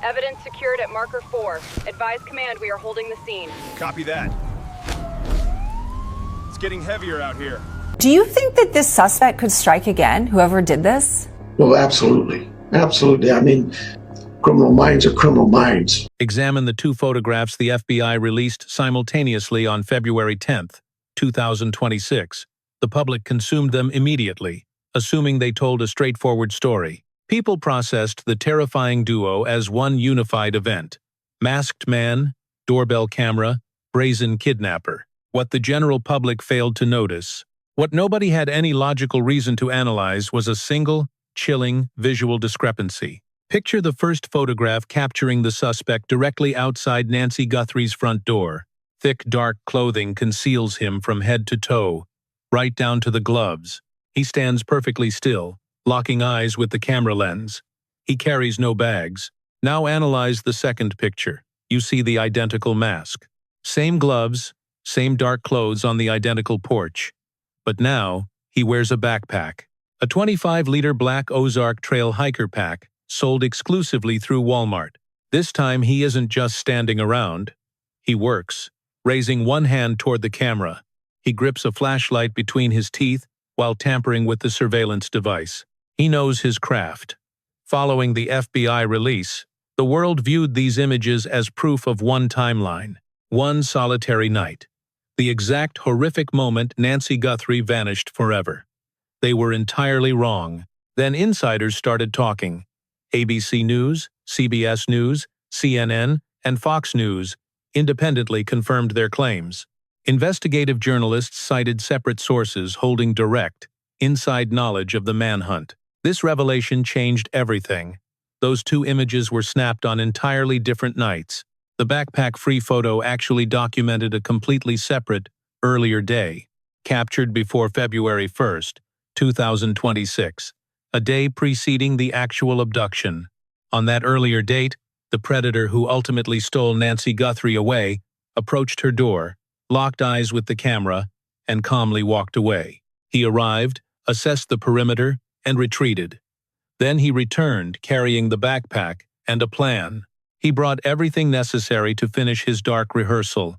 Evidence secured at marker 4. Advise command we are holding the scene. Copy that. It's getting heavier out here. Do you think that this suspect could strike again, whoever did this? Well, absolutely. Absolutely. I mean, criminal minds are criminal minds. Examine the two photographs the FBI released simultaneously on February 10th, 2026. The public consumed them immediately, assuming they told a straightforward story. People processed the terrifying duo as one unified event. Masked man, doorbell camera, brazen kidnapper. What the general public failed to notice, what nobody had any logical reason to analyze, was a single, chilling, visual discrepancy. Picture the first photograph capturing the suspect directly outside Nancy Guthrie's front door. Thick, dark clothing conceals him from head to toe, right down to the gloves. He stands perfectly still, locking eyes with the camera lens. He carries no bags. Now analyze the second picture. You see the identical mask. Same gloves, same dark clothes on the identical porch. But now, he wears a backpack. A 25-liter black Ozark Trail hiker pack, sold exclusively through Walmart. This time he isn't just standing around. He works, raising one hand toward the camera. He grips a flashlight between his teeth while tampering with the surveillance device. He knows his craft. Following the FBI release, the world viewed these images as proof of one timeline, one solitary night. The exact horrific moment Nancy Guthrie vanished forever. They were entirely wrong. Then insiders started talking. ABC News, CBS News, CNN, and Fox News independently confirmed their claims. Investigative journalists cited separate sources holding direct, inside knowledge of the manhunt. This revelation changed everything. Those two images were snapped on entirely different nights. The backpack-free photo actually documented a completely separate, earlier day, captured before February 1st, 2026, a day preceding the actual abduction. On that earlier date, the predator who ultimately stole Nancy Guthrie away approached her door, locked eyes with the camera, and calmly walked away. He arrived, assessed the perimeter, and retreated. Then he returned, carrying the backpack and a plan. He brought everything necessary to finish his dark rehearsal.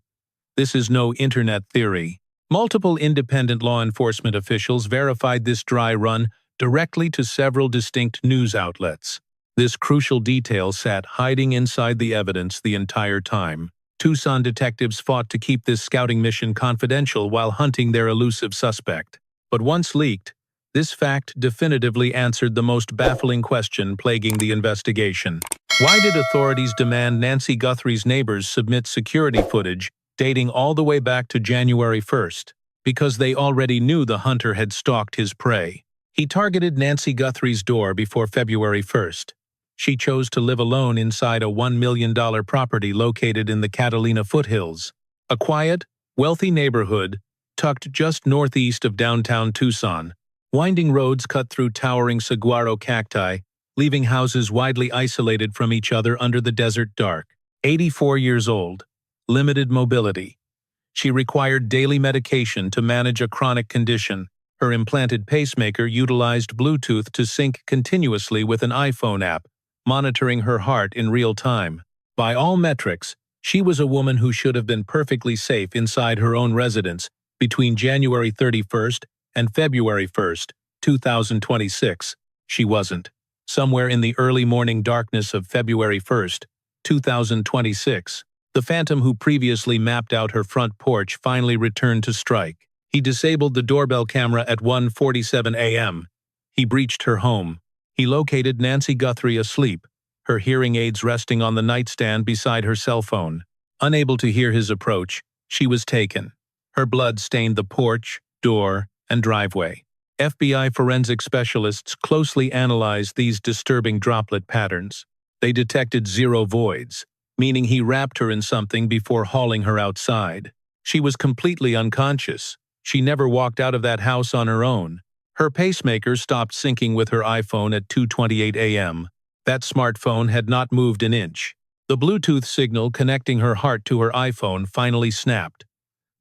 This is no internet theory. Multiple independent law enforcement officials verified this dry run directly to several distinct news outlets. This crucial detail sat hiding inside the evidence the entire time. Tucson detectives fought to keep this scouting mission confidential while hunting their elusive suspect. But once leaked, this fact definitively answered the most baffling question plaguing the investigation. Why did authorities demand Nancy Guthrie's neighbors submit security footage dating all the way back to January 1st? Because they already knew the hunter had stalked his prey. He targeted Nancy Guthrie's door before February 1st. She chose to live alone inside a $1 million property located in the Catalina Foothills, a quiet, wealthy neighborhood tucked just northeast of downtown Tucson. Winding roads cut through towering saguaro cacti, leaving houses widely isolated from each other under the desert dark. 84 years old, limited mobility. She required daily medication to manage a chronic condition. Her implanted pacemaker utilized Bluetooth to sync continuously with an iPhone app, monitoring her heart in real time. By all metrics, she was a woman who should have been perfectly safe inside her own residence between January 31st and February 1st, 2026. She wasn't. Somewhere in the early morning darkness of February 1st, 2026, the phantom who previously mapped out her front porch finally returned to strike. He disabled the doorbell camera at 1:47 a.m. He breached her home. He located Nancy Guthrie asleep, her hearing aids resting on the nightstand beside her cell phone. Unable to hear his approach, she was taken. Her blood stained the porch, door, and driveway. FBI forensic specialists closely analyzed these disturbing droplet patterns. They detected zero voids, meaning he wrapped her in something before hauling her outside. She was completely unconscious. She never walked out of that house on her own. Her pacemaker stopped syncing with her iPhone at 2:28 a.m. That smartphone had not moved an inch. The Bluetooth signal connecting her heart to her iPhone finally snapped.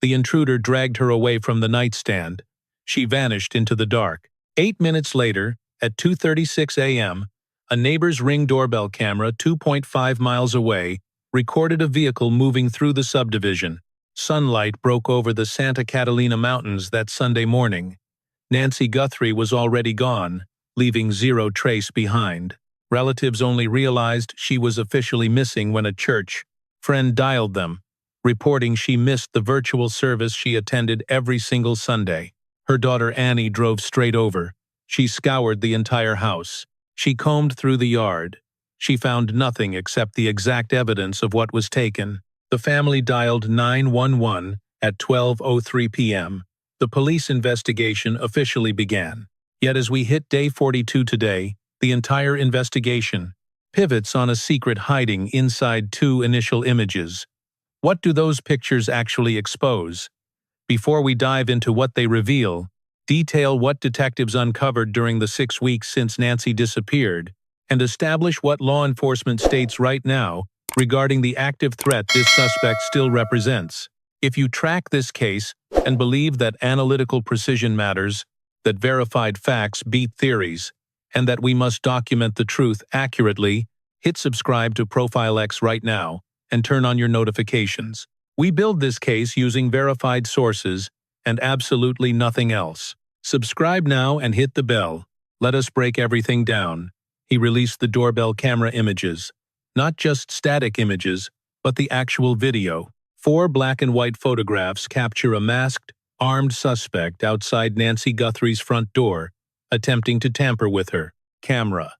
The intruder dragged her away from the nightstand. She vanished into the dark. 8 minutes later, at 2:36 a.m., A neighbor's Ring doorbell camera 2.5 miles away recorded a vehicle moving through the subdivision. Sunlight broke over the Santa Catalina Mountains that Sunday morning. Nancy Guthrie was already gone, leaving zero trace behind. Relatives only realized she was officially missing when a church friend dialed them, reporting she missed the virtual service she attended every single Sunday. Her daughter Annie drove straight over. She scoured the entire house. She combed through the yard. She found nothing except the exact evidence of what was taken. The family dialed 911 at 12:03 p.m. The police investigation officially began. Yet as we hit day 42 today, the entire investigation pivots on a secret hiding inside two initial images. What do those pictures actually expose? Before we dive into what they reveal, detail what detectives uncovered during the 6 weeks since Nancy disappeared, and establish what law enforcement states right now regarding the active threat this suspect still represents. If you track this case and believe that analytical precision matters, that verified facts beat theories, and that we must document the truth accurately, hit subscribe to Profile X right now and turn on your notifications. We build this case using verified sources and absolutely nothing else. Subscribe now and hit the bell. Let us break everything down. He released the doorbell camera images. Not just static images, but the actual video. 4 black and white photographs capture a masked, armed suspect outside Nancy Guthrie's front door, attempting to tamper with her camera.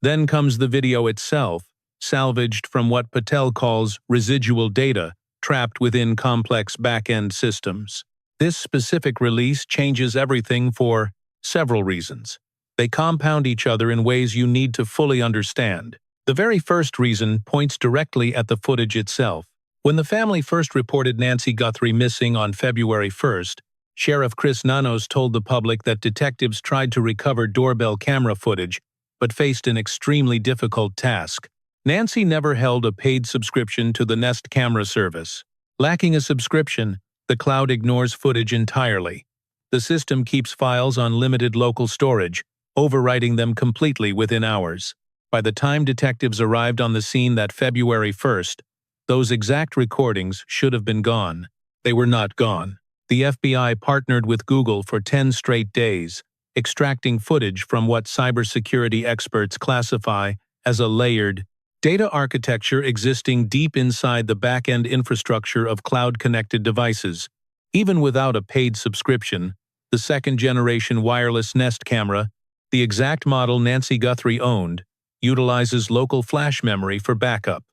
Then comes the video itself, salvaged from what Patel calls residual data, trapped within complex back-end systems. This specific release changes everything for several reasons. They compound each other in ways you need to fully understand. The very first reason points directly at the footage itself. When the family first reported Nancy Guthrie missing on February 1st, Sheriff Chris Nanos told the public that detectives tried to recover doorbell camera footage, but faced an extremely difficult task. Nancy never held a paid subscription to the Nest camera service. Lacking a subscription, the cloud ignores footage entirely. The system keeps files on limited local storage, overwriting them completely within hours. By the time detectives arrived on the scene that February 1st, those exact recordings should have been gone. They were not gone. The FBI partnered with Google for 10 straight days, extracting footage from what cybersecurity experts classify as a layered data architecture existing deep inside the back-end infrastructure of cloud-connected devices. Even without a paid subscription, the second-generation wireless Nest camera, the exact model Nancy Guthrie owned, utilizes local flash memory for backup.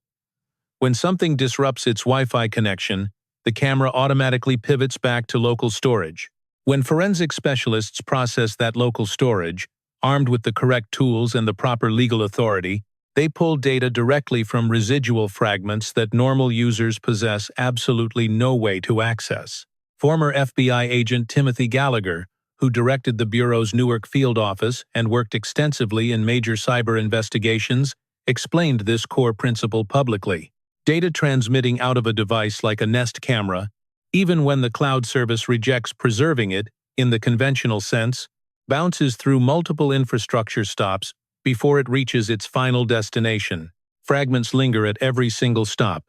When something disrupts its Wi-Fi connection, the camera automatically pivots back to local storage. When forensic specialists process that local storage, armed with the correct tools and the proper legal authority, they pull data directly from residual fragments that normal users possess absolutely no way to access. Former FBI agent Timothy Gallagher, who directed the Bureau's Newark field office and worked extensively in major cyber investigations, explained this core principle publicly. Data transmitting out of a device like a Nest camera, even when the cloud service rejects preserving it in the conventional sense, bounces through multiple infrastructure stops before it reaches its final destination. Fragments linger at every single stop.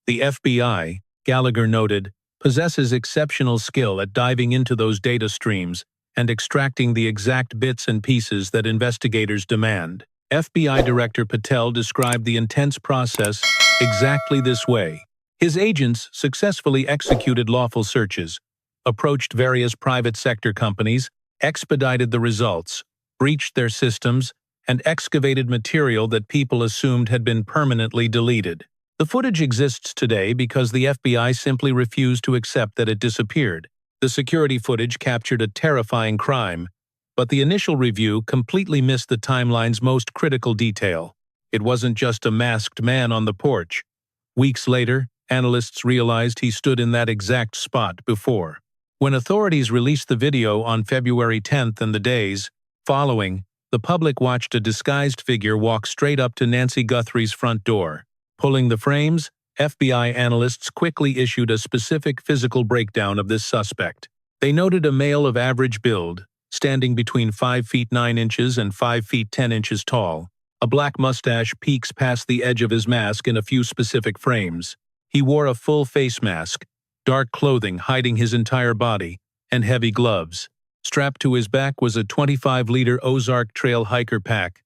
The FBI, Gallagher noted, possesses exceptional skill at diving into those data streams and extracting the exact bits and pieces that investigators demand. FBI Director Patel described the intense process exactly this way. His agents successfully executed lawful searches, approached various private sector companies, expedited the results, breached their systems, and excavated material that people assumed had been permanently deleted. The footage exists today because the FBI simply refused to accept that it disappeared. The security footage captured a terrifying crime, but the initial review completely missed the timeline's most critical detail. It wasn't just a masked man on the porch. Weeks later, analysts realized he stood in that exact spot before. When authorities released the video on February 10th and the days following, the public watched a disguised figure walk straight up to Nancy Guthrie's front door. Pulling the frames, FBI analysts quickly issued a specific physical breakdown of this suspect. They noted a male of average build, standing between 5 feet 9 inches and 5 feet 10 inches tall, A black mustache peeks past the edge of his mask in a few specific frames. He wore a full face mask, dark clothing hiding his entire body, and heavy gloves. Strapped to his back was a 25-liter Ozark Trail hiker pack,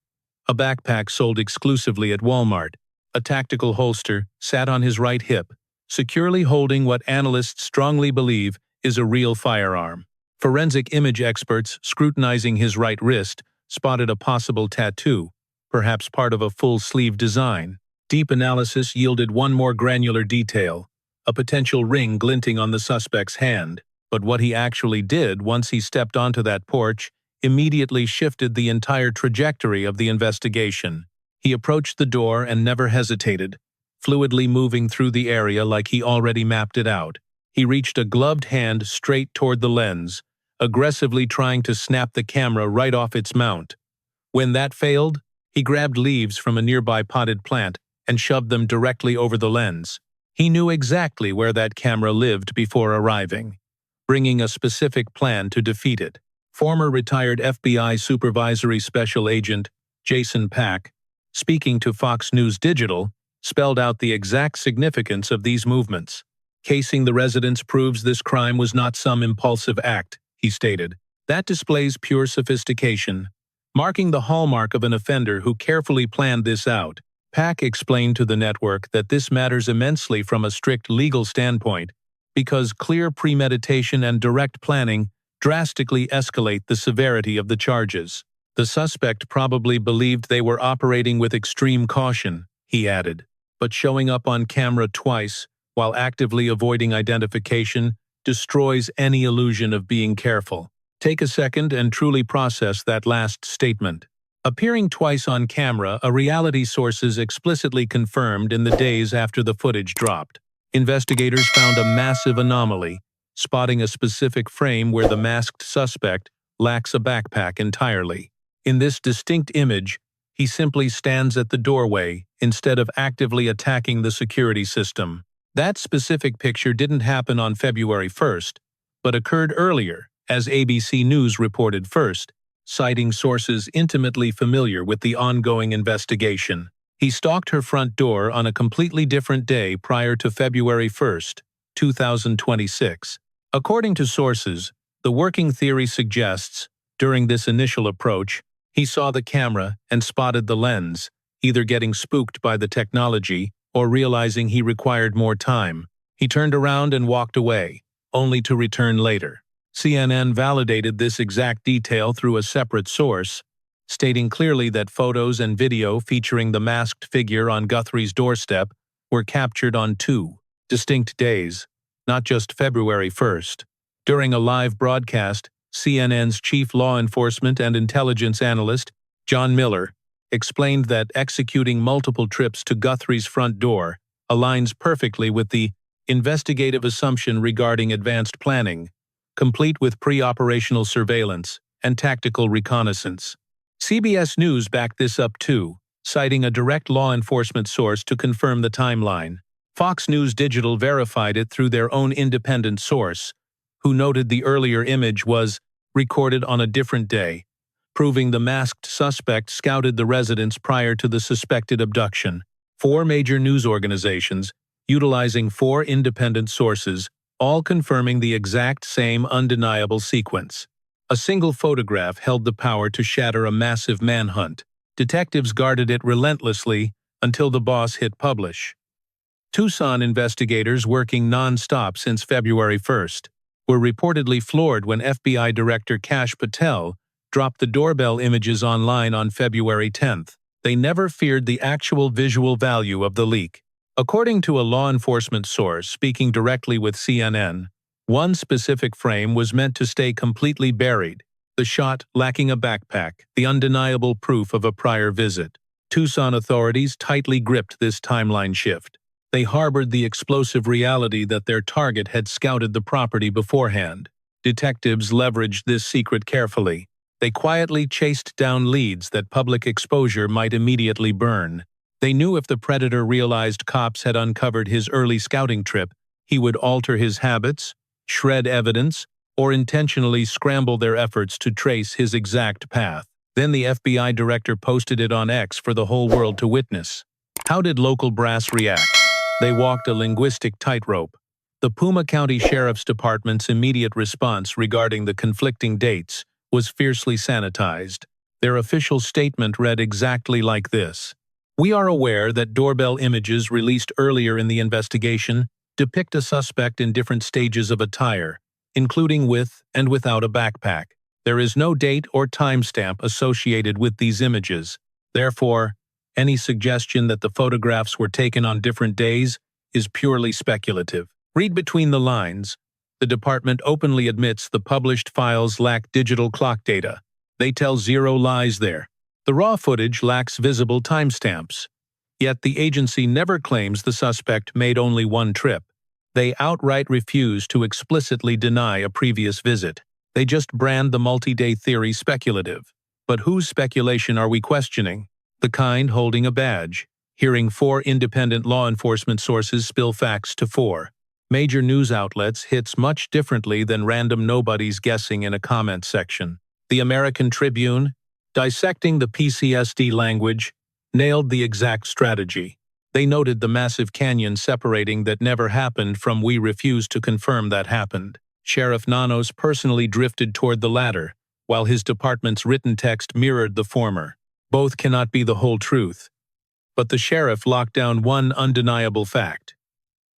a backpack sold exclusively at Walmart. A tactical holster sat on his right hip, securely holding what analysts strongly believe is a real firearm. Forensic image experts scrutinizing his right wrist spotted a possible tattoo, perhaps part of a full-sleeve design. Deep analysis yielded one more granular detail, a potential ring glinting on the suspect's hand. But what he actually did once he stepped onto that porch immediately shifted the entire trajectory of the investigation. He approached the door and never hesitated, fluidly moving through the area like he already mapped it out. He reached a gloved hand straight toward the lens, aggressively trying to snap the camera right off its mount. When that failed, he grabbed leaves from a nearby potted plant and shoved them directly over the lens. He knew exactly where that camera lived before arriving, bringing a specific plan to defeat it. Former retired FBI Supervisory Special Agent Jason Pack, speaking to Fox News Digital, spelled out the exact significance of these movements. Casing the residence proves this crime was not some impulsive act, he stated. That displays pure sophistication, marking the hallmark of an offender who carefully planned this out. Pack explained to the network that this matters immensely from a strict legal standpoint, because clear premeditation and direct planning drastically escalate the severity of the charges. The suspect probably believed they were operating with extreme caution, he added, but showing up on camera twice while actively avoiding identification destroys any illusion of being careful. Take a second and truly process that last statement. Appearing twice on camera, a reality sources explicitly confirmed in the days after the footage dropped. Investigators found a massive anomaly, spotting a specific frame where the masked suspect lacks a backpack entirely. In this distinct image, he simply stands at the doorway instead of actively attacking the security system. That specific picture didn't happen on February 1st, but occurred earlier, as ABC News reported first, citing sources intimately familiar with the ongoing investigation. He stalked her front door on a completely different day prior to February 1st, 2026. According to sources, the working theory suggests, during this initial approach, he saw the camera and spotted the lens, either getting spooked by the technology or realizing he required more time. He turned around and walked away, only to return later. CNN validated this exact detail through a separate source, stating clearly that photos and video featuring the masked figure on Guthrie's doorstep were captured on 2 distinct days, not just February 1st. During a live broadcast, CNN's chief law enforcement and intelligence analyst, John Miller, explained that executing multiple trips to Guthrie's front door aligns perfectly with the investigative assumption regarding advanced planning, complete with pre-operational surveillance and tactical reconnaissance. CBS News backed this up too, citing a direct law enforcement source to confirm the timeline. Fox News Digital verified it through their own independent source, who noted the earlier image was recorded on a different day, proving the masked suspect scouted the residence prior to the suspected abduction. 4 major news organizations, utilizing 4 independent sources, all confirming the exact same undeniable sequence. A single photograph held the power to shatter a massive manhunt. Detectives guarded it relentlessly until the boss hit publish. Tucson investigators, working non-stop since February 1st, were reportedly floored when FBI Director Kash Patel dropped the doorbell images online on February 10th. They never feared the actual visual value of the leak. According to a law enforcement source speaking directly with CNN, one specific frame was meant to stay completely buried, the shot lacking a backpack, the undeniable proof of a prior visit. Tucson authorities tightly gripped this timeline shift. They harbored the explosive reality that their target had scouted the property beforehand. Detectives leveraged this secret carefully. They quietly chased down leads that public exposure might immediately burn. They knew if the predator realized cops had uncovered his early scouting trip, he would alter his habits, shred evidence, or intentionally scramble their efforts to trace his exact path. Then the FBI director posted it on X for the whole world to witness. How did local brass react? They walked a linguistic tightrope. The Puma County Sheriff's Department's immediate response regarding the conflicting dates was fiercely sanitized. Their official statement read exactly like this: "We are aware that doorbell images released earlier in the investigation depict a suspect in different stages of attire, including with and without a backpack. There is no date or timestamp associated with these images. Therefore, any suggestion that the photographs were taken on different days is purely speculative." Read between the lines. The department openly admits the published files lack digital clock data. They tell zero lies there. The raw footage lacks visible timestamps. Yet the agency never claims the suspect made only one trip. They outright refuse to explicitly deny a previous visit. They just brand the multi-day theory speculative. But whose speculation are we questioning? The kind holding a badge. Hearing 4 independent law enforcement sources spill facts to 4 major news outlets hits much differently than random nobodies guessing in a comment section. The American Tribune, dissecting the PCSD language, nailed the exact strategy. They noted the massive canyon separating that never happened from "we refuse to confirm that happened." Sheriff Nanos personally drifted toward the latter, while his department's written text mirrored the former. Both cannot be the whole truth. But the sheriff locked down one undeniable fact.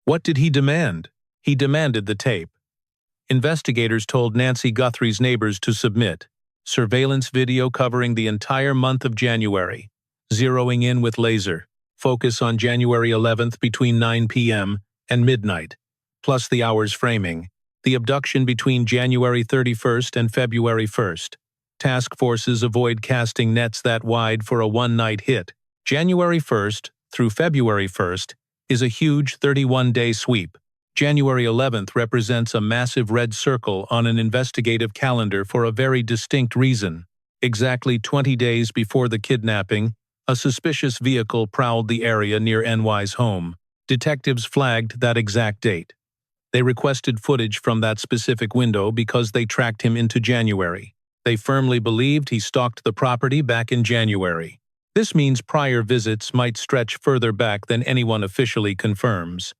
What did he demand? He demanded the tape. Investigators told Nancy Guthrie's neighbors to submit surveillance video covering the entire month of January, zeroing in with laser, focus on January 11th between 9 p.m. and midnight, plus the hours framing, the abduction between January 31st and February 1st. Task forces avoid casting nets that wide for a one-night hit. January 1st through February 1st is a huge 31-day sweep. January 11th represents a massive red circle on an investigative calendar for a very distinct reason. Exactly 20 days before the kidnapping, a suspicious vehicle prowled the area near NY's home. Detectives flagged that exact date. They requested footage from that specific window because they tracked him into January. They firmly believed he stalked the property back in January. This means prior visits might stretch further back than anyone officially confirms.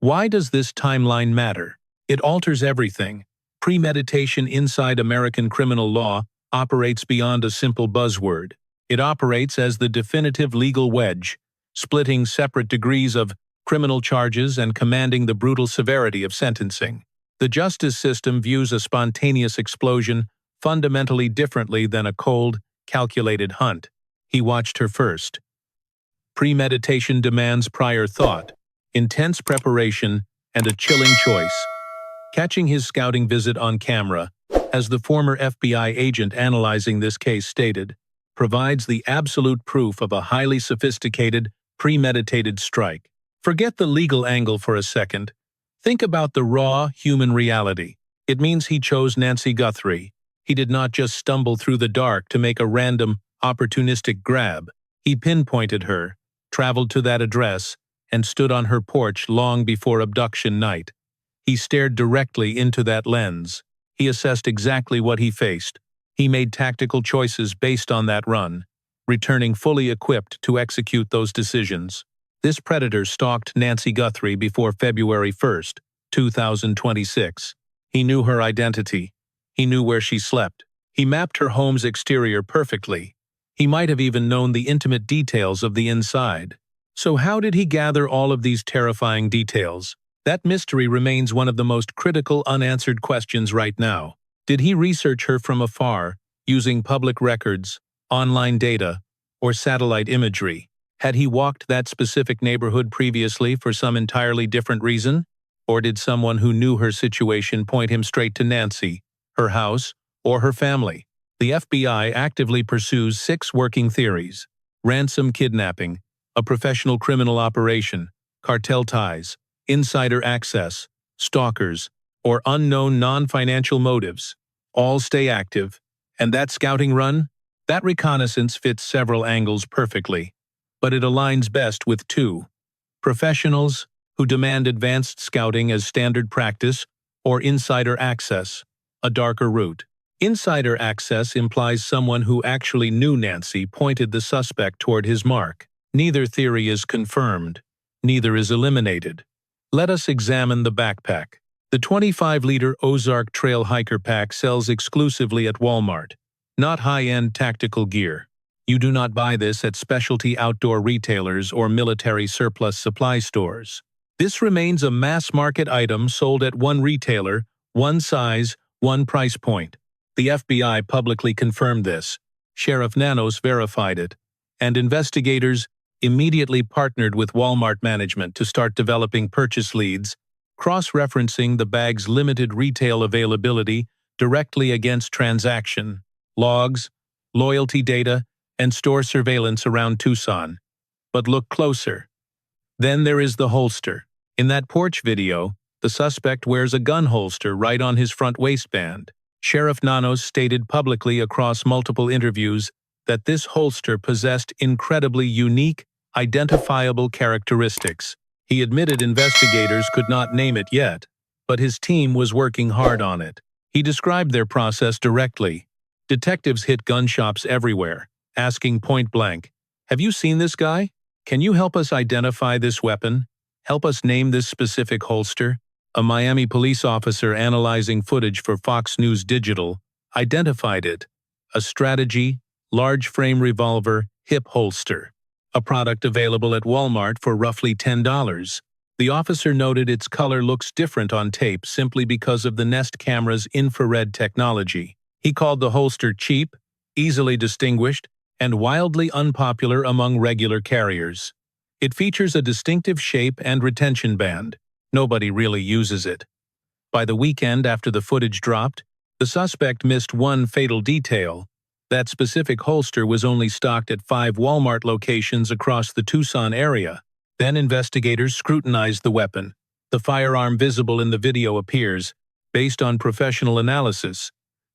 Why does this timeline matter? It alters everything. Premeditation inside American criminal law operates beyond a simple buzzword. It operates as the definitive legal wedge, splitting separate degrees of criminal charges and commanding the brutal severity of sentencing. The justice system views a spontaneous explosion fundamentally differently than a cold, calculated hunt. He watched her first. Premeditation demands prior thought, intense preparation, and a chilling choice. Catching his scouting visit on camera, as the former FBI agent analyzing this case stated, provides the absolute proof of a highly sophisticated, premeditated strike. Forget the legal angle for a second. Think about the raw, human reality. It means he chose Nancy Guthrie. He did not just stumble through the dark to make a random, opportunistic grab. He pinpointed her, traveled to that address, and stood on her porch long before abduction night. He stared directly into that lens. He assessed exactly what he faced. He made tactical choices based on that run, returning fully equipped to execute those decisions. This predator stalked Nancy Guthrie before February 1st, 2026. He knew her identity. He knew where she slept. He mapped her home's exterior perfectly. He might have even known the intimate details of the inside. So how did he gather all of these terrifying details? That mystery remains one of the most critical unanswered questions right now. Did he research her from afar, using public records, online data, or satellite imagery? Had he walked that specific neighborhood previously for some entirely different reason? Or did someone who knew her situation point him straight to Nancy, her house, or her family? The FBI actively pursues 6 working theories: ransom kidnapping, a professional criminal operation, cartel ties, insider access, stalkers, or unknown non-financial motives. All stay active. And that scouting run? That reconnaissance fits several angles perfectly, but it aligns best with 2. Professionals who demand advanced scouting as standard practice, or insider access, a darker route. Insider access implies someone who actually knew Nancy pointed the suspect toward his mark. Neither theory is confirmed. Neither is eliminated. Let us examine the backpack. The 25-liter Ozark Trail Hiker Pack sells exclusively at Walmart, not high-end tactical gear. You do not buy this at specialty outdoor retailers or military surplus supply stores. This remains a mass-market item sold at one retailer, one size, one price point. The FBI publicly confirmed this. Sheriff Nanos verified it, and investigators immediately partnered with Walmart management to start developing purchase leads, cross-referencing the bag's limited retail availability directly against transaction logs, loyalty data, and store surveillance around Tucson. But look closer. Then there is the holster. In that porch video, the suspect wears a gun holster right on his front waistband. Sheriff Nanos stated publicly across multiple interviews that this holster possessed incredibly unique, identifiable characteristics. He admitted investigators could not name it yet, but his team was working hard on it. He described their process directly. Detectives hit gun shops everywhere, asking point-blank, "Have you seen this guy? Can you help us identify this weapon? Help us name this specific holster?" A Miami police officer analyzing footage for Fox News Digital identified it. A strategy, large-frame revolver, hip holster. A product available at Walmart for roughly $10. The officer noted its color looks different on tape simply because of the Nest camera's infrared technology. He called the holster cheap, easily distinguished, and wildly unpopular among regular carriers. It features a distinctive shape and retention band. Nobody really uses it. By the weekend after the footage dropped, the suspect missed one fatal detail. That specific holster was only stocked at 5 Walmart locations across the Tucson area. Then investigators scrutinized the weapon. The firearm visible in the video appears, based on professional analysis,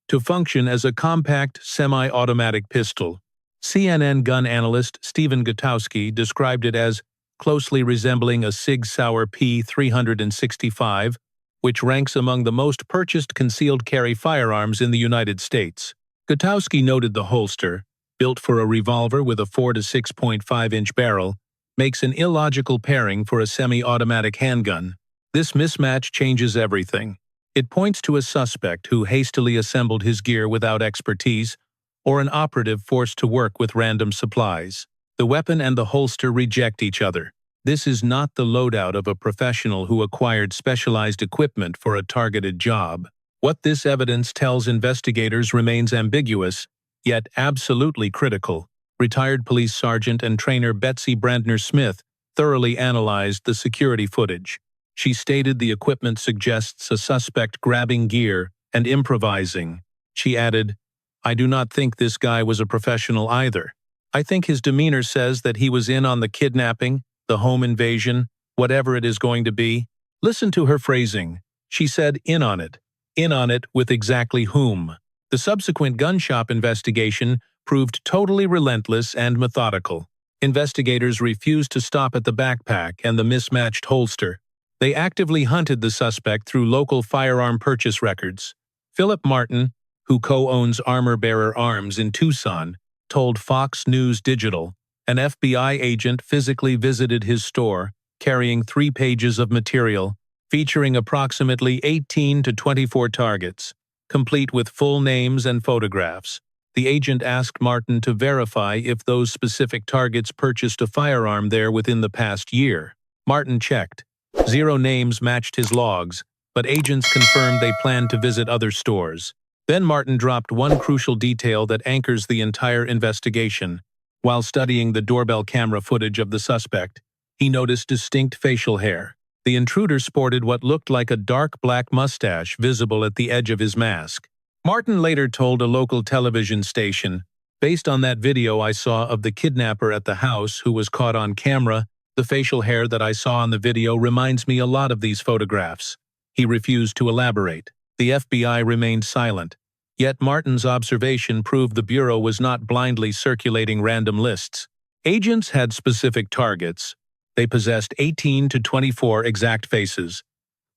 to function as a compact, semi-automatic pistol. CNN gun analyst Stephen Gutowski described it as closely resembling a Sig Sauer P365, which ranks among the most purchased concealed carry firearms in the United States. Gutowski noted the holster, built for a revolver with a 4 to 6.5-inch barrel, makes an illogical pairing for a semi-automatic handgun. This mismatch changes everything. It points to a suspect who hastily assembled his gear without expertise, or an operative forced to work with random supplies. The weapon and the holster reject each other. This is not the loadout of a professional who acquired specialized equipment for a targeted job. What this evidence tells investigators remains ambiguous, yet absolutely critical. Retired police sergeant and trainer Betsy Brandner Smith thoroughly analyzed the security footage. She stated the equipment suggests a suspect grabbing gear and improvising. She added, "I do not think this guy was a professional either. I think his demeanor says that he was in on the kidnapping, the home invasion, whatever it is going to be." Listen to her phrasing. She said in on it. In on it with exactly whom? The subsequent gun shop investigation proved totally relentless and methodical. Investigators refused to stop at the backpack and the mismatched holster. They actively hunted the suspect through local firearm purchase records. Philip Martin, who co-owns Armor Bearer Arms in Tucson, told Fox News Digital an FBI agent physically visited his store, carrying 3 pages of material, featuring approximately 18 to 24 targets, complete with full names and photographs. The agent asked Martin to verify if those specific targets purchased a firearm there within the past year. Martin checked. 0 names matched his logs, but agents confirmed they planned to visit other stores. Then Martin dropped one crucial detail that anchors the entire investigation. While studying the doorbell camera footage of the suspect, he noticed distinct facial hair. The intruder sported what looked like a dark black mustache visible at the edge of his mask. Martin later told a local television station, "Based on that video I saw of the kidnapper at the house who was caught on camera, the facial hair that I saw on the video reminds me a lot of these photographs." He refused to elaborate. The FBI remained silent. Yet Martin's observation proved the Bureau was not blindly circulating random lists. Agents had specific targets. They possessed 18 to 24 exact faces.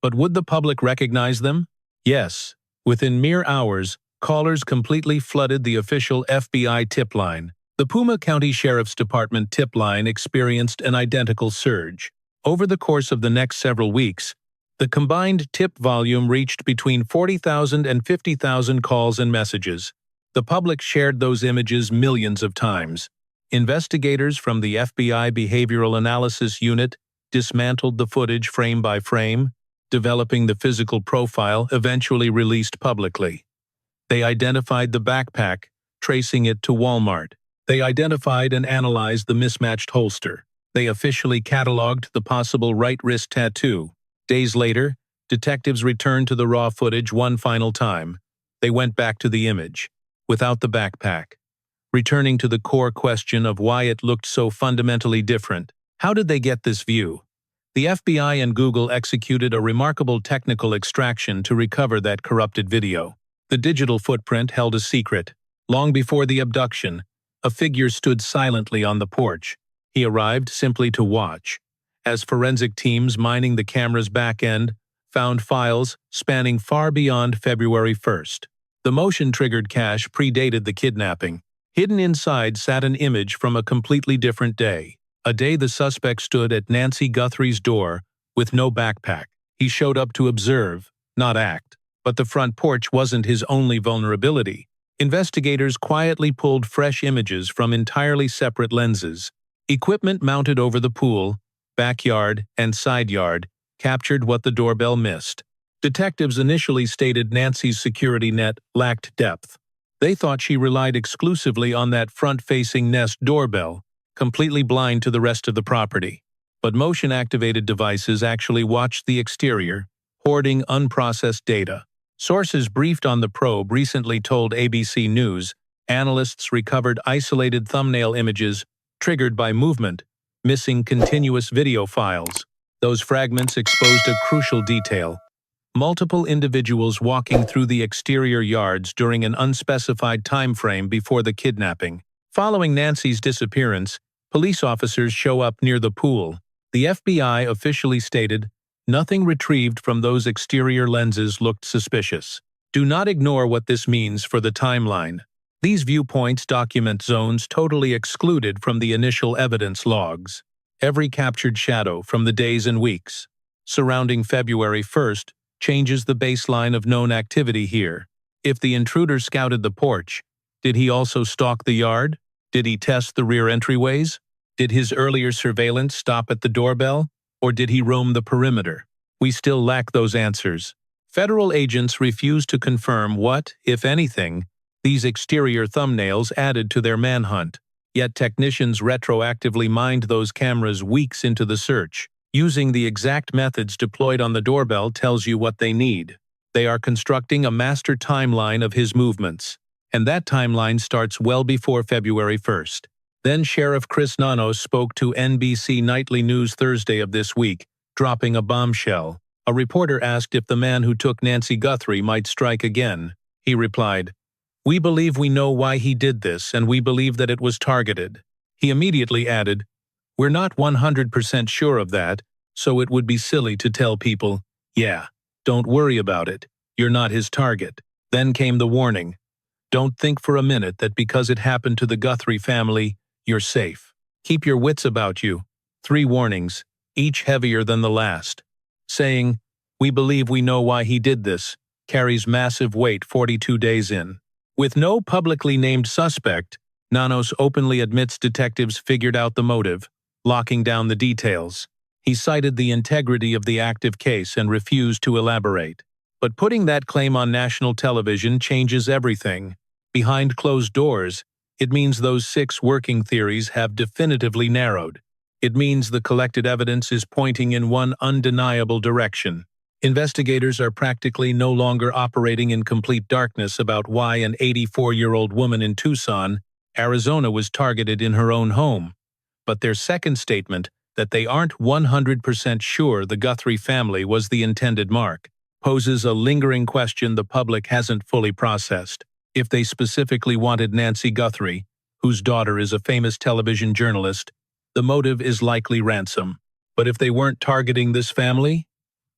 But would the public recognize them? Yes. Within mere hours, Callers completely flooded the official FBI tip line. The Puma County Sheriff's Department tip line experienced an identical surge. Over the course of the next several weeks, the combined tip volume reached between 40,000 and 50,000 calls and messages. The public shared those images millions of times. Investigators from the FBI Behavioral Analysis Unit dismantled the footage frame by frame, developing the physical profile eventually released publicly. They identified the backpack, tracing it to Walmart. They identified and analyzed the mismatched holster. They officially cataloged the possible right wrist tattoo. Days later, detectives returned to the raw footage one final time. They went back to the image, without the backpack, returning to the core question of why it looked so fundamentally different. How did they get this view? The FBI and Google executed a remarkable technical extraction to recover that corrupted video. The digital footprint held a secret. Long before the abduction, a figure stood silently on the porch. He arrived simply to watch. As forensic teams mining the camera's back end found files spanning far beyond February 1st. The motion-triggered cache predated the kidnapping. Hidden inside sat an image from a completely different day. A day the suspect stood at Nancy Guthrie's door with no backpack. He showed up to observe, not act. But the front porch wasn't his only vulnerability. Investigators quietly pulled fresh images from entirely separate lenses. Equipment mounted over the pool, backyard, and side yard captured what the doorbell missed. Detectives initially stated Nancy's security net lacked depth. They thought she relied exclusively on that front-facing Nest doorbell, completely blind to the rest of the property. But motion-activated devices actually watched the exterior, hoarding unprocessed data. Sources briefed on the probe recently told ABC News analysts recovered isolated thumbnail images triggered by movement, missing continuous video files. Those fragments exposed a crucial detail. Multiple individuals walking through the exterior yards during an unspecified time frame before the kidnapping. Following Nancy's disappearance, police officers show up near the pool. The FBI officially stated, "Nothing retrieved from those exterior lenses looked suspicious." Do not ignore what this means for the timeline. These viewpoints document zones totally excluded from the initial evidence logs. Every captured shadow from the days and weeks surrounding February 1st changes the baseline of known activity here. If the intruder scouted the porch, did he also stalk the yard? Did he test the rear entryways? Did his earlier surveillance stop at the doorbell? Or did he roam the perimeter? We still lack those answers. Federal agents refuse to confirm what, if anything, these exterior thumbnails added to their manhunt. Yet technicians retroactively mined those cameras weeks into the search. Using the exact methods deployed on the doorbell tells you what they need. They are constructing a master timeline of his movements. And that timeline starts well before February 1st. Then Sheriff Chris Nanos spoke to NBC Nightly News Thursday of this week, dropping a bombshell. A reporter asked if the man who took Nancy Guthrie might strike again. He replied, "We believe we know why he did this, and we believe that it was targeted." He immediately added, "We're not 100% sure of that, so it would be silly to tell people, 'Yeah, don't worry about it, you're not his target.'" Then came the warning. "Don't think for a minute that because it happened to the Guthrie family, you're safe. Keep your wits about you." 3 warnings, each heavier than the last. Saying, "We believe we know why he did this," carries massive weight 42 days in. With no publicly named suspect, Nanos openly admits detectives figured out the motive, locking down the details. He cited the integrity of the active case and refused to elaborate. But putting that claim on national television changes everything. Behind closed doors, it means those 6 working theories have definitively narrowed. It means the collected evidence is pointing in one undeniable direction. Investigators are practically no longer operating in complete darkness about why an 84-year-old woman in Tucson, Arizona was targeted in her own home. But their second statement, that they aren't 100% sure the Guthrie family was the intended mark, poses a lingering question the public hasn't fully processed. If they specifically wanted Nancy Guthrie, whose daughter is a famous television journalist, the motive is likely ransom. But if they weren't targeting this family?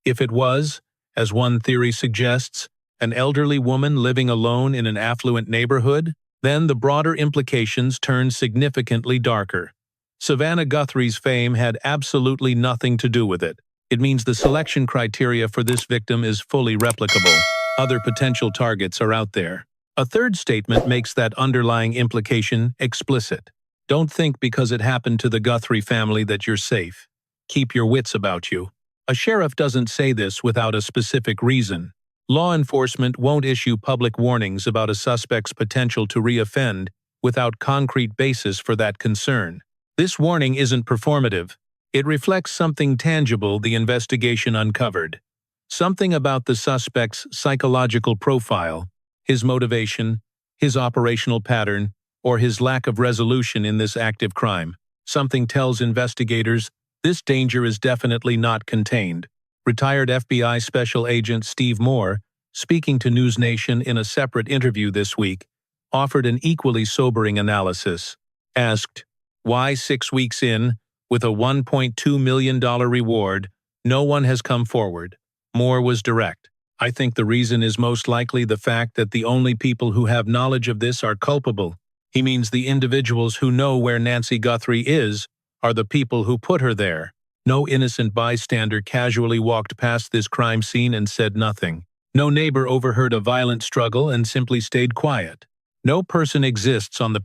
If it was, as one theory suggests, An elderly woman living alone in an affluent neighborhood? Then the broader implications turn significantly darker. Savannah Guthrie's fame had absolutely nothing to do with it. It means the selection criteria for this victim is fully replicable. Other potential targets are out there. A third statement makes that underlying implication explicit. Don't think because it happened to the Guthrie family that you're safe. Keep your wits about you. A sheriff doesn't say this without a specific reason. Law enforcement won't issue public warnings about a suspect's potential to reoffend without concrete basis for that concern. This warning isn't performative. It reflects something tangible the investigation uncovered. Something about the suspect's psychological profile, his motivation, his operational pattern, or his lack of resolution in this active crime. Something tells investigators this danger is definitely not contained. Retired FBI Special Agent Steve Moore, speaking to News Nation in a separate interview this week, offered an equally sobering analysis. Asked, why 6 weeks in, with a $1.2 million reward, no one has come forward? Moore was direct. I think the reason is most likely the fact that the only people who have knowledge of this are culpable. He means the individuals who know where Nancy Guthrie is are the people who put her there. No innocent bystander casually walked past this crime scene and said nothing. No neighbor overheard a violent struggle and simply stayed quiet. No person exists on the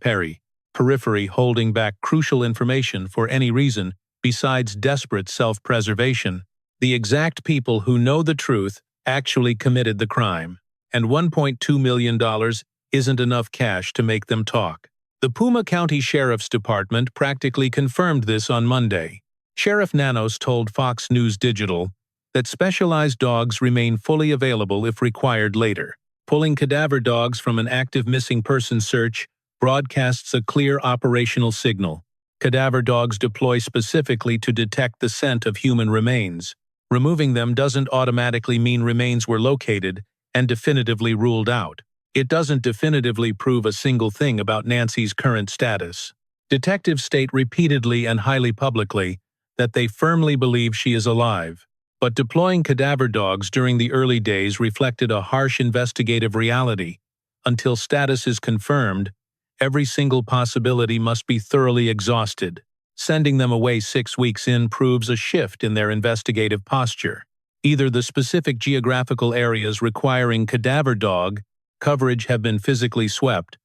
periphery holding back crucial information for any reason besides desperate self-preservation. The exact people who know the truth actually committed the crime, and $1.2 million isn't enough cash to make them talk. The Puma County Sheriff's Department practically confirmed this on Monday. Sheriff Nanos told Fox News Digital that specialized dogs remain fully available if required later. Pulling cadaver dogs from an active missing person search broadcasts a clear operational signal. Cadaver dogs deploy specifically to detect the scent of human remains. Removing them doesn't automatically mean remains were located and definitively ruled out. It doesn't definitively prove a single thing about Nancy's current status. Detectives state repeatedly and highly publicly that they firmly believe she is alive. But deploying cadaver dogs during the early days reflected a harsh investigative reality. Until status is confirmed, every single possibility must be thoroughly exhausted. Sending them away 6 weeks in proves a shift in their investigative posture. Either the specific geographical areas requiring cadaver dog coverage have been physically swept,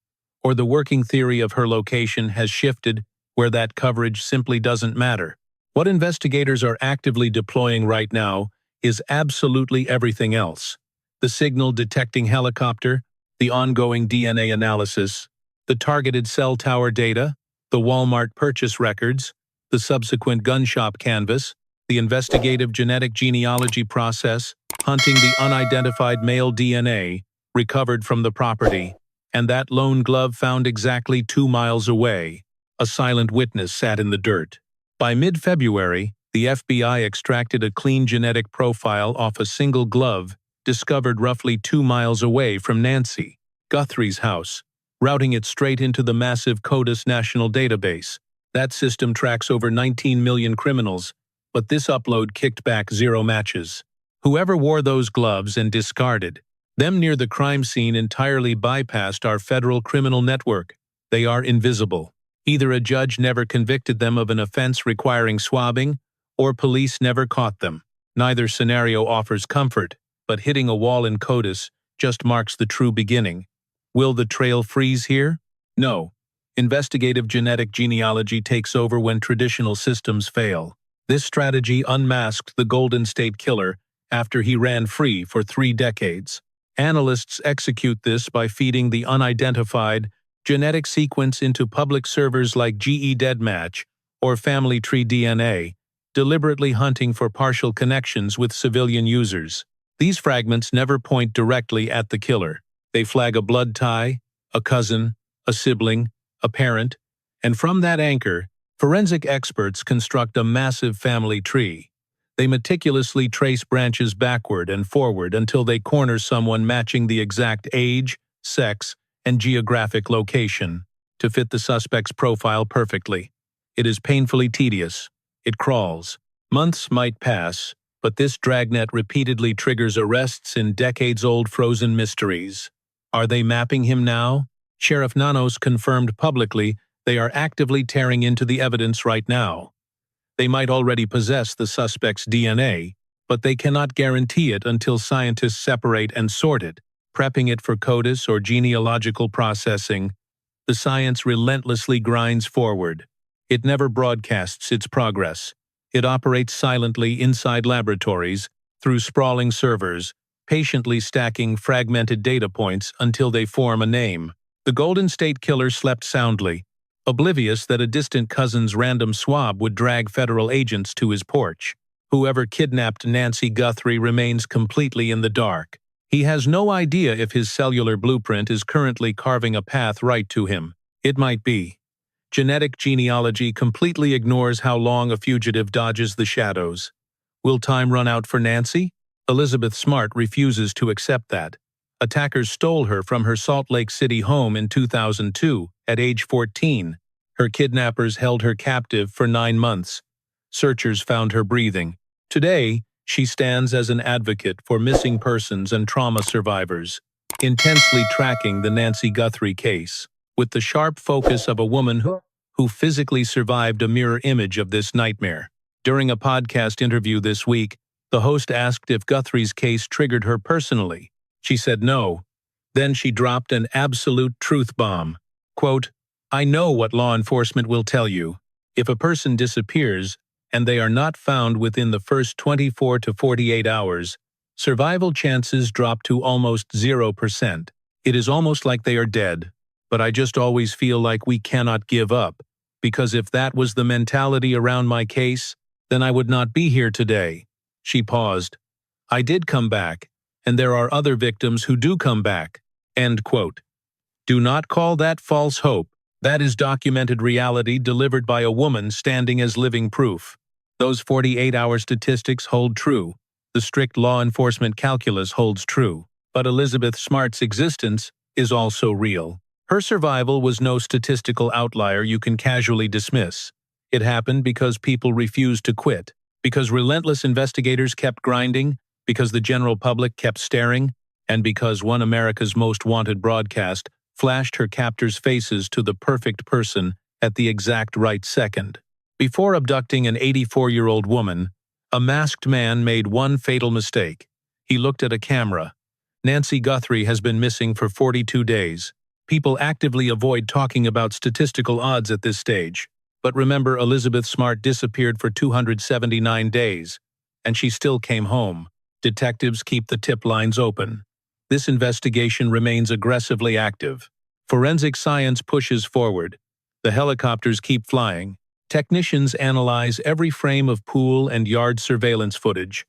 or the working theory of her location has shifted where that coverage simply doesn't matter. What investigators are actively deploying right now is absolutely everything else. The signal detecting helicopter, the ongoing DNA analysis, the targeted cell tower data, the Walmart purchase records, the subsequent gun shop canvas, the investigative genetic genealogy process, hunting the unidentified male DNA recovered from the property, and that lone glove found exactly 2 miles away. A silent witness sat in the dirt. By mid-February, the FBI extracted a clean genetic profile off a single glove discovered roughly 2 miles away from Nancy Guthrie's house, routing it straight into the massive CODIS national database. That system tracks over 19 million criminals, but this upload kicked back 0 matches. Whoever wore those gloves and discarded them near the crime scene entirely bypassed our federal criminal network. They are invisible. Either a judge never convicted them of an offense requiring swabbing, or police never caught them. Neither scenario offers comfort, but hitting a wall in CODIS just marks the true beginning. Will the trail freeze here? No. Investigative genetic genealogy takes over when traditional systems fail. This strategy unmasked the Golden State Killer after he ran free for 3 decades. Analysts execute this by feeding the unidentified genetic sequence into public servers like GE Deadmatch or Family Tree DNA, deliberately hunting for partial connections with civilian users. These fragments never point directly at the killer. They flag a blood tie, a cousin, a sibling, a parent, and from that anchor, forensic experts construct a massive family tree. They meticulously trace branches backward and forward until they corner someone matching the exact age, sex, and geographic location to fit the suspect's profile perfectly. It is painfully tedious. It crawls. Months might pass, But this dragnet repeatedly triggers arrests in decades-old frozen mysteries. Are they mapping him now? Sheriff Nanos confirmed publicly they are actively tearing into the evidence right now. They might already possess the suspect's DNA, but they cannot guarantee it until scientists separate and sort it, prepping it for CODIS or genealogical processing. The science relentlessly grinds forward. It never broadcasts its progress. It operates silently inside laboratories, through sprawling servers, patiently stacking fragmented data points until they form a name. The Golden State Killer slept soundly, oblivious that a distant cousin's random swab would drag federal agents to his porch. Whoever kidnapped Nancy Guthrie remains completely in the dark. He has no idea if his cellular blueprint is currently carving a path right to him. It might be. Genetic genealogy completely ignores how long a fugitive dodges the shadows. Will time run out for Nancy? Elizabeth Smart refuses to accept that. Attackers stole her from her Salt Lake City home in 2002, at age 14. Her kidnappers held her captive for 9 months. Searchers found her breathing. Today, she stands as an advocate for missing persons and trauma survivors, intensely tracking the Nancy Guthrie case, with the sharp focus of a woman who physically survived a mirror image of this nightmare. During a podcast interview this week, the host asked if Guthrie's case triggered her personally. She said no. Then she dropped an absolute truth bomb. Quote, "I know what law enforcement will tell you. If a person disappears, and they are not found within the first 24 to 48 hours, survival chances drop to almost 0%. It is almost like they are dead. But I just always feel like we cannot give up, because if that was the mentality around my case, then I would not be here today." She paused. "I did come back, and there are other victims who do come back." End quote. Do not call that false hope. That is documented reality delivered by a woman standing as living proof. Those 48-hour statistics hold true. The strict law enforcement calculus holds true. But Elizabeth Smart's existence is also real. Her survival was no statistical outlier you can casually dismiss. It happened because people refused to quit, because relentless investigators kept grinding, because the general public kept staring, and because one America's Most Wanted broadcast flashed her captors' faces to the perfect person at the exact right second. Before abducting an 84-year-old woman, a masked man made one fatal mistake. He looked at a camera. Nancy Guthrie has been missing for 42 days. People actively avoid talking about statistical odds at this stage. But remember, Elizabeth Smart disappeared for 279 days, and she still came home. Detectives keep the tip lines open. This investigation remains aggressively active. Forensic science pushes forward. The helicopters keep flying. Technicians analyze every frame of pool and yard surveillance footage.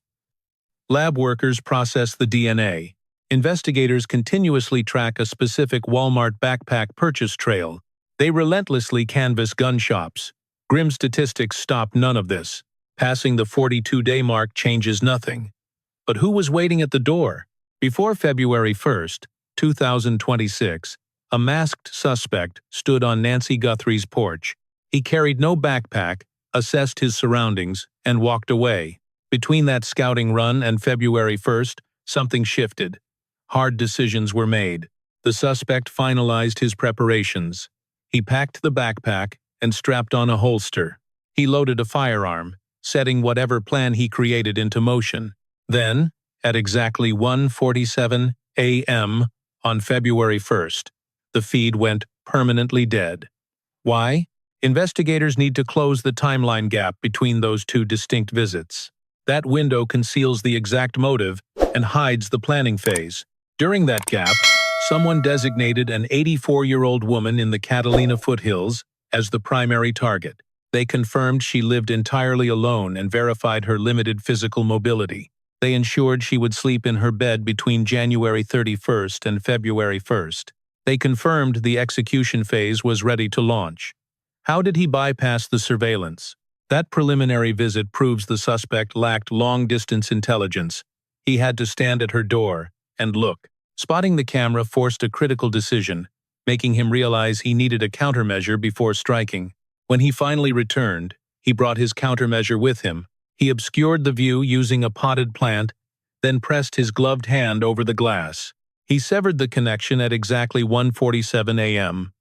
Lab workers process the DNA. Investigators continuously track a specific Walmart backpack purchase trail. They relentlessly canvass gun shops. Grim statistics stop none of this. Passing the 42-day mark changes nothing. But who was waiting at the door? Before February 1st, 2026, a masked suspect stood on Nancy Guthrie's porch. He carried no backpack, assessed his surroundings, and walked away. Between that scouting run and February 1st, something shifted. Hard decisions were made. The suspect finalized his preparations. He packed the backpack and strapped on a holster. He loaded a firearm, setting whatever plan he created into motion. Then, at exactly 1:47 a.m. on February 1st, the feed went permanently dead. Why? Investigators need to close the timeline gap between those two distinct visits. That window conceals the exact motive and hides the planning phase. During that gap, someone designated an 84-year-old woman in the Catalina Foothills as the primary target. They confirmed she lived entirely alone and verified her limited physical mobility. They ensured she would sleep in her bed between January 31st and February 1st. They confirmed the execution phase was ready to launch. How did he bypass the surveillance? That preliminary visit proves the suspect lacked long-distance intelligence. He had to stand at her door and look. Spotting the camera forced a critical decision, making him realize he needed a countermeasure before striking. When he finally returned, he brought his countermeasure with him, He obscured the view using a potted plant, then pressed his gloved hand over the glass. He severed the connection at exactly 1:47 a.m.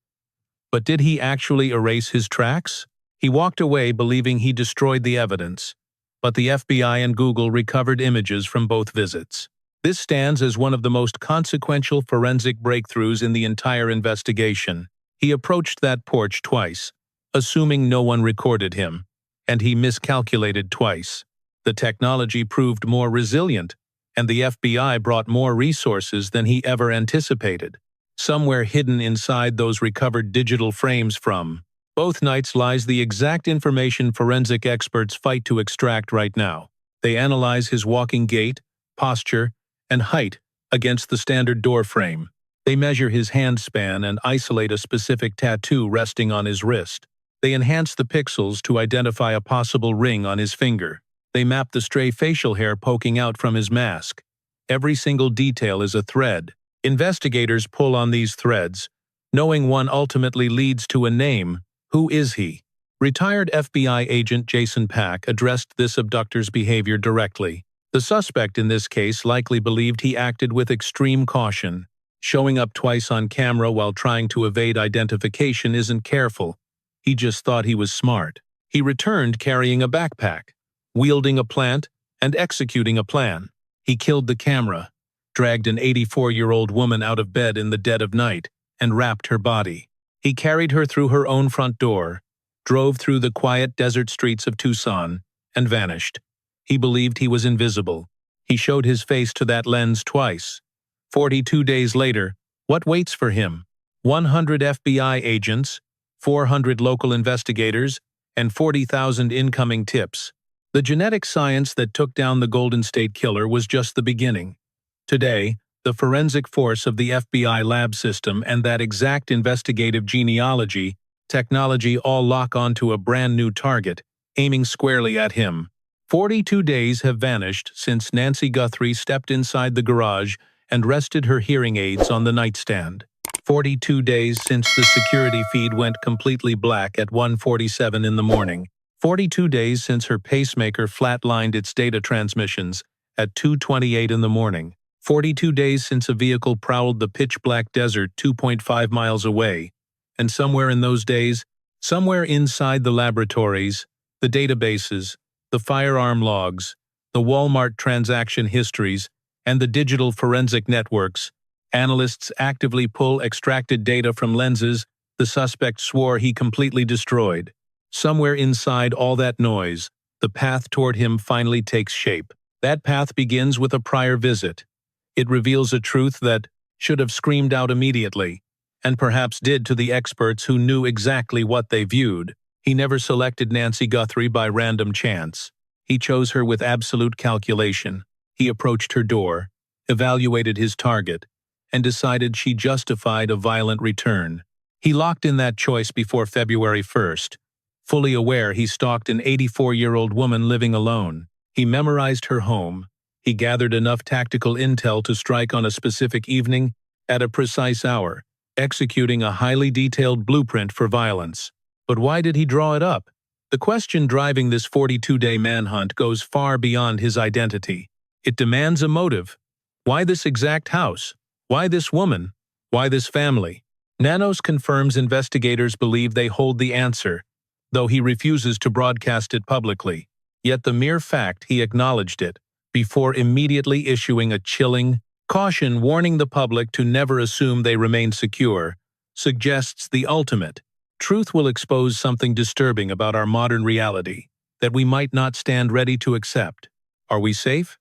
But did he actually erase his tracks? He walked away believing he destroyed the evidence, but the FBI and Google recovered images from both visits. This stands as one of the most consequential forensic breakthroughs in the entire investigation. He approached that porch twice, assuming no one recorded him, and he miscalculated twice. The technology proved more resilient, and the FBI brought more resources than he ever anticipated. Somewhere hidden inside those recovered digital frames from both nights lies the exact information forensic experts fight to extract right now. They analyze his walking gait, posture, and height against the standard door frame. They measure his hand span and isolate a specific tattoo resting on his wrist. They enhance the pixels to identify a possible ring on his finger. They map the stray facial hair poking out from his mask. Every single detail is a thread. Investigators pull on these threads, knowing one ultimately leads to a name. Who is he? Retired FBI agent Jason Pack addressed this abductor's behavior directly. The suspect in this case likely believed he acted with extreme caution. Showing up twice on camera while trying to evade identification isn't careful. He just thought he was smart. He returned carrying a backpack, wielding a plant, and executing a plan. He killed the camera, dragged an 84-year-old woman out of bed in the dead of night, and wrapped her body. He carried her through her own front door, drove through the quiet desert streets of Tucson, and vanished. He believed he was invisible. He showed his face to that lens twice. 42 days later, what waits for him? 100 FBI agents, 400 local investigators, and 40,000 incoming tips. The genetic science that took down the Golden State Killer was just the beginning. Today, the forensic force of the FBI lab system and that exact investigative genealogy technology all lock onto a brand new target, aiming squarely at him. 42 days have vanished since Nancy Guthrie stepped inside the garage and rested her hearing aids on the nightstand. 42 days since the security feed went completely black at 1:47 in the morning. 42 days since her pacemaker flatlined its data transmissions at 2:28 in the morning. 42 days since a vehicle prowled the pitch-black desert 2.5 miles away. And somewhere in those days, somewhere inside the laboratories, the databases, the firearm logs, the Walmart transaction histories, and the digital forensic networks, analysts actively pull extracted data from lenses the suspect swore he completely destroyed. Somewhere inside all that noise, the path toward him finally takes shape. That path begins with a prior visit. It reveals a truth that should have screamed out immediately, and perhaps did to the experts who knew exactly what they viewed. He never selected Nancy Guthrie by random chance. He chose her with absolute calculation. He approached her door, evaluated his target, and decided she justified a violent return. He locked in that choice before February 1st, fully aware he stalked an 84-year-old woman living alone. He memorized her home. He gathered enough tactical intel to strike on a specific evening at a precise hour, executing a highly detailed blueprint for violence. But why did he draw it up? The question driving this 42-day manhunt goes far beyond his identity. It demands a motive. Why this exact house? Why this woman? Why this family? Nanos confirms investigators believe they hold the answer, though he refuses to broadcast it publicly. Yet the mere fact he acknowledged it, before immediately issuing a chilling caution warning the public to never assume they remain secure, suggests the ultimate. Truth will expose something disturbing about our modern reality that we might not stand ready to accept. Are we safe?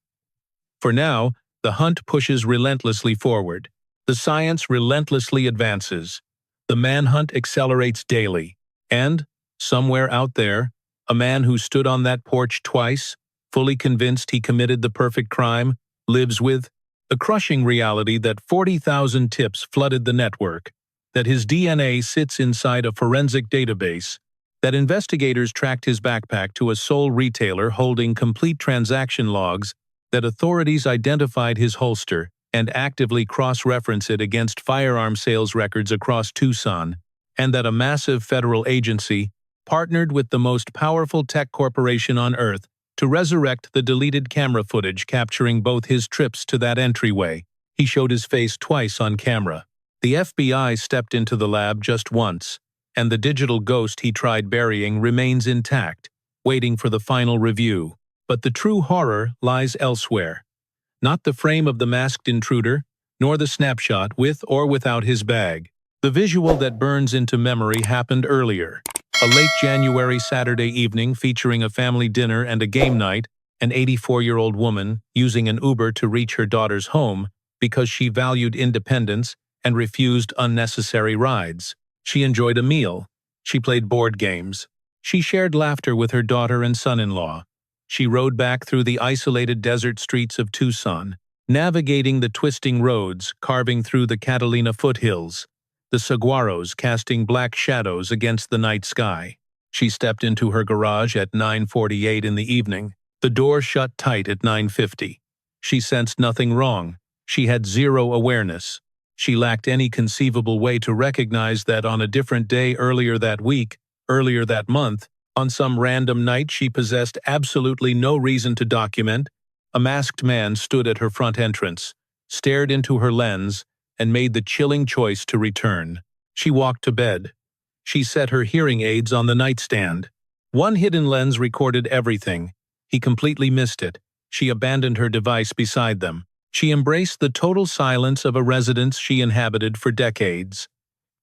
For now, the hunt pushes relentlessly forward. The science relentlessly advances. The manhunt accelerates daily. And, somewhere out there, a man who stood on that porch twice, fully convinced he committed the perfect crime, lives with the crushing reality that 40,000 tips flooded the network, that his DNA sits inside a forensic database, that investigators tracked his backpack to a sole retailer holding complete transaction logs, that authorities identified his holster and actively cross-reference it against firearm sales records across Tucson, and that a massive federal agency partnered with the most powerful tech corporation on Earth to resurrect the deleted camera footage capturing both his trips to that entryway. He showed his face twice on camera. The FBI stepped into the lab just once, and the digital ghost he tried burying remains intact, waiting for the final review. But the true horror lies elsewhere. Not the frame of the masked intruder, nor the snapshot with or without his bag. The visual that burns into memory happened earlier. A late January Saturday evening featuring a family dinner and a game night, an 84-year-old woman using an Uber to reach her daughter's home because she valued independence and refused unnecessary rides. She enjoyed a meal. She played board games. She shared laughter with her daughter and son-in-law. She rode back through the isolated desert streets of Tucson, navigating the twisting roads, carving through the Catalina Foothills, the saguaros casting black shadows against the night sky. She stepped into her garage at 9:48 in the evening. The door shut tight at 9:50. She sensed nothing wrong. She had zero awareness. She lacked any conceivable way to recognize that on a different day earlier that week, earlier that month, on some random night she possessed absolutely no reason to document, a masked man stood at her front entrance, stared into her lens, and made the chilling choice to return. She walked to bed. She set her hearing aids on the nightstand. One hidden lens recorded everything. He completely missed it. She abandoned her device beside them. She embraced the total silence of a residence she inhabited for decades.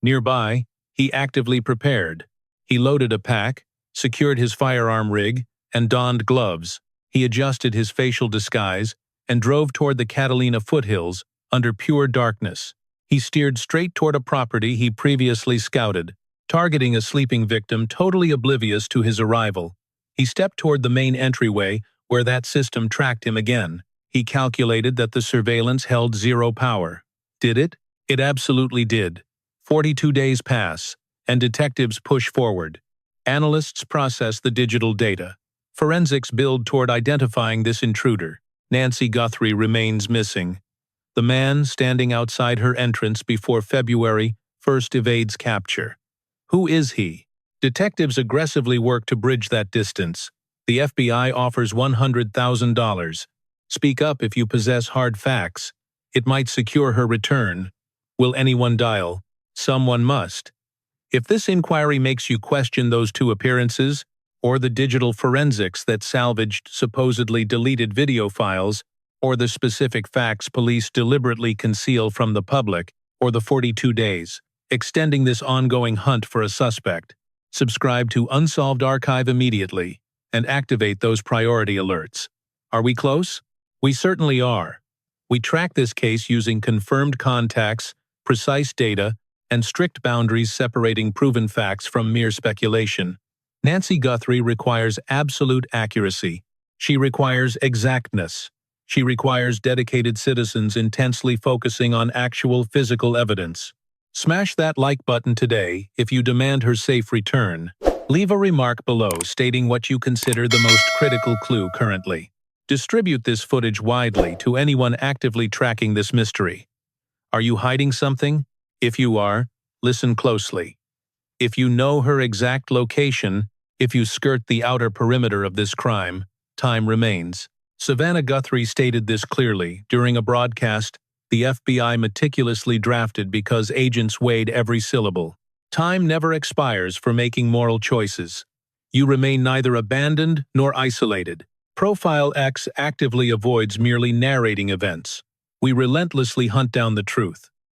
Nearby, he actively prepared. He loaded a pack, secured his firearm rig, and donned gloves. He adjusted his facial disguise and drove toward the Catalina Foothills under pure darkness. He steered straight toward a property he previously scouted, targeting a sleeping victim totally oblivious to his arrival. He stepped toward the main entryway where that system tracked him again. He calculated that the surveillance held zero power. Did it? It absolutely did. 42 days pass, and detectives push forward. Analysts process the digital data. Forensics build toward identifying this intruder. Nancy Guthrie remains missing. The man standing outside her entrance before February 1st evades capture. Who is he? Detectives aggressively work to bridge that distance. The FBI offers $100,000. Speak up if you possess hard facts. It might secure her return. Will anyone dial? Someone must. If this inquiry makes you question those two appearances, or the digital forensics that salvaged supposedly deleted video files, or the specific facts police deliberately conceal from the public, or the 42 days, extending this ongoing hunt for a suspect, subscribe to Unsolved Archive immediately and activate those priority alerts. Are we close? We certainly are. We track this case using confirmed contacts, precise data, and strict boundaries separating proven facts from mere speculation. Nancy Guthrie requires absolute accuracy. She requires exactness. She requires dedicated citizens intensely focusing on actual physical evidence. Smash that like button today if you demand her safe return. Leave a remark below stating what you consider the most critical clue currently. Distribute this footage widely to anyone actively tracking this mystery. Are you hiding something? If you are, listen closely. If you know her exact location, if you skirt the outer perimeter of this crime, time remains. Savannah Guthrie stated this clearly during a broadcast the FBI meticulously drafted because agents weighed every syllable. Time never expires for making moral choices. You remain neither abandoned nor isolated. Profile X actively avoids merely narrating events. We relentlessly hunt down the truth.